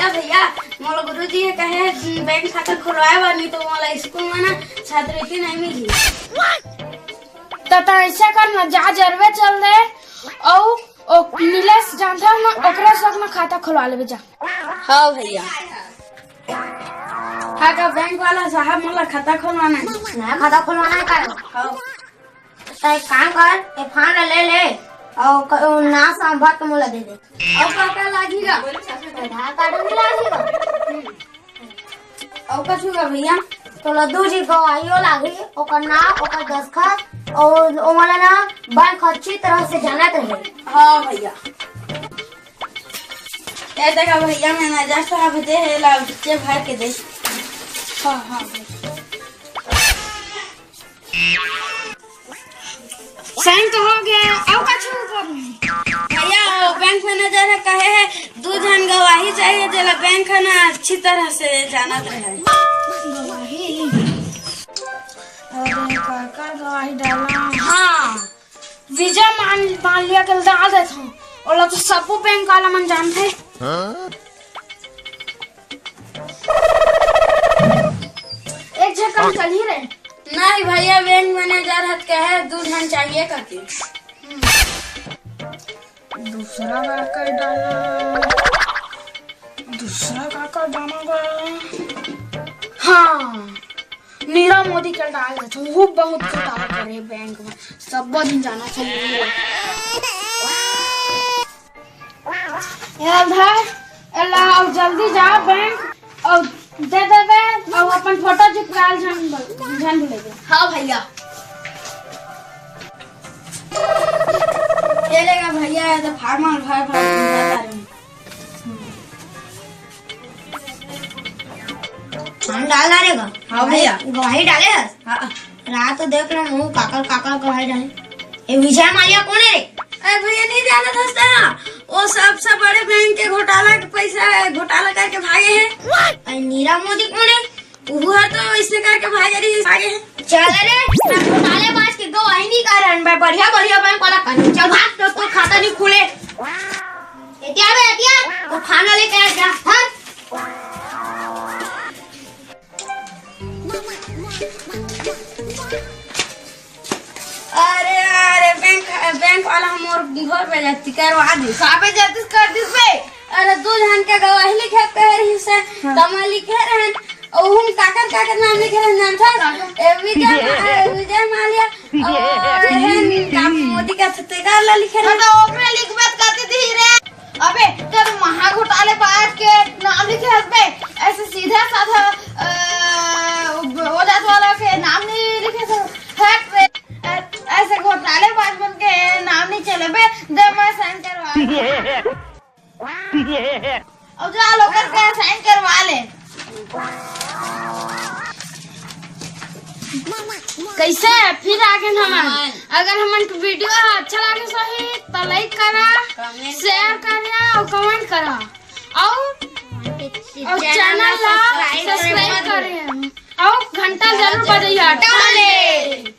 भैया भैया मोला गुरुजी कहे बैंक खाता खुलवाए बानी तो मोला स्कूल में ना छात्रवृत्ति नहीं मिली। तो ऐसा कर ना जा जरवे चल दे और नीलेश जानता हूँ ना ओकरा साथ में खाता खुलवा ले जा। हाँ भैया। हाँ का बैंक वाला साहब मोला खाता खुलवाना है। नया खाता खुलवाना है का? हाँ। तो एक काम कर ए फान ले और ना संभाल के मोला दे दे। और का लागेगा? आधार कार्ड नहीं लागेगा। और का छूगा भैया? तो लड्डू जी गवाहियो लागी ओकर नाम ओकर दस्खत और ओमला ना बैंक अच्छी तरह से जानत रहे। हाँ भैया। ये देखा भैया मैंने जैसा भेजे है ला बच्चे भर के दे। हाँ हाँ साइन तो हो गया। अब का छू भैया बैंक मैनेजर है कहे है 2 जन गवाही चाहिए जला बैंक है ना अच्छी तरह से जानत रहे। गवाही अरे काका गवाही डाला। हाँ वीजा मान लिया कल डाल देता हूँ और लोग तो सबको बैंक वाला मन जानते हैं। एक जगह काम चल ही रहे। नहीं भैया बैंक मैनेजर है कहे 2 जन चाहिए करके। दूसरा काका डाला। दूसरा काका डाला। हाँ नीरव मोदी कल डाल देता हूँ। वो बहुत घोटाला करे बैंक में सब दिन जाना चाहिए। अब जल्दी जाओ बैंक और दे देवे और अपन फोटो चिपकाल झन भूलेगे। हाँ भैया। चलेगा भैया तो फार्मल भर डाल डालेगा। हाँ भैया। गवाही डाले है। हाँ रात तो देख रहा हूँ काका गवाही डाले। ये विजय माल्या कौन है रे? अरे भैया नहीं जाना था वो सबसे बड़े बैंक के घोटाला के पैसा घोटाला करके भागे हैं। नीरव मोदी कौन है? वो तो इसने करके भागे हैं। चल रे घोटाले बाज के गवाही नहीं कर रहा मैं बढ़िया बैंक वाला कर। चल भाग तो खाता नहीं खुले। एतिया तो खाना लेके आ जा। अरे बैंक वाला हम और घर पे जाती करवा दी। साबे जाती कर दिस बे। अरे 2 जन के गवाही लिखे कह रही से तमा लिखे रहे और हम काकर नाम लिखे रहे नाम था विजय माल्या और मोदी का ठेकेदार ला लिखे रहे। तो ओकरे लिखबत करती थी रे। अबे तो महा घोटाले बाज के नाम लिखे हसबे ऐसे सीधा साधा हो जात वाला के नाम नहीं लिखे तो हट रे। ऐसे घोटाले बाज बन के नाम नहीं चले बे। दे मैं साइन करवा अब जा लोकर के साइन करवा ले। कैसे फिर आगे हमन अगर हमन के वीडियो अच्छा लगे सही तो लाइक करा शेयर करा और कमेंट करा और चैनल ला सब्सक्राइब करें और घंटा जरूर बजाइए।